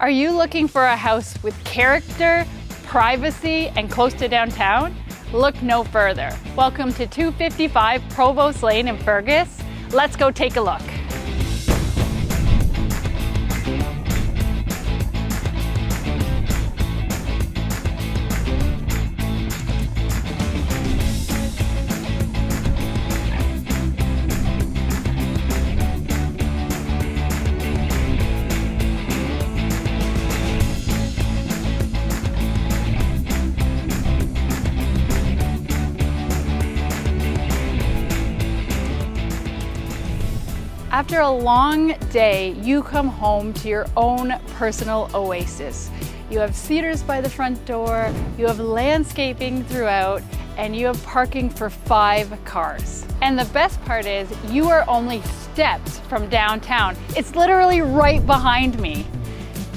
Are you looking for a house with character, privacy, and close to downtown? Look no further. Welcome to 255 Provost Lane in Fergus. Let's go take a look. After a long day, you come home to your own personal oasis. You have cedars by the front door, you have landscaping throughout, and you have parking for 5 cars. And the best part is, you are only steps from downtown. It's literally right behind me,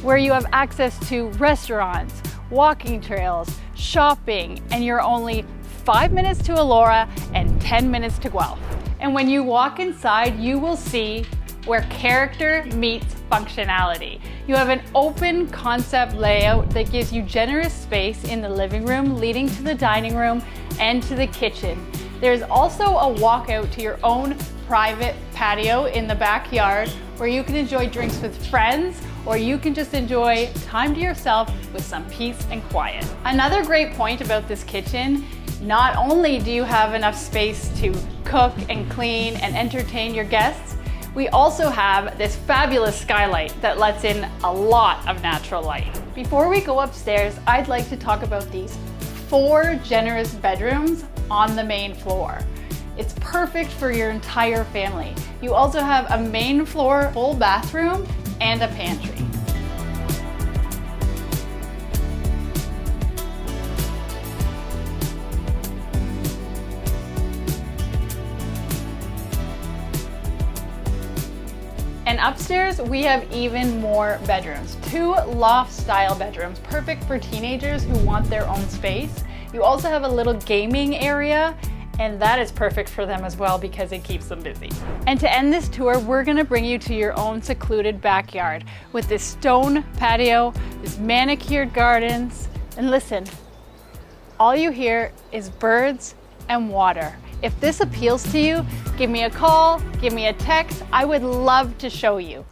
where you have access to restaurants, walking trails, shopping, and you're only 5 minutes to Elora and 10 minutes to Guelph. And when you walk inside, you will see where character meets functionality. You have an open concept layout that gives you generous space in the living room, leading to the dining room and to the kitchen. There's also a walkout to your own private patio in the backyard where you can enjoy drinks with friends, or you can just enjoy time to yourself with some peace and quiet. Another great point about this kitchen, not only do you have enough space to cook and clean and entertain your guests, we also have this fabulous skylight that lets in a lot of natural light. Before we go upstairs, I'd like to talk about these 4 generous bedrooms on the main floor. It's perfect for your entire family. You also have a main floor full bathroom and a pantry. And upstairs, we have even more bedrooms. 2 loft-style bedrooms, perfect for teenagers who want their own space. You also have a little gaming area, and that is perfect for them as well because it keeps them busy. And to end this tour, we're gonna bring you to your own secluded backyard with this stone patio, this manicured gardens, and listen, all you hear is birds and water. If this appeals to you, give me a call, give me a text. I would love to show you.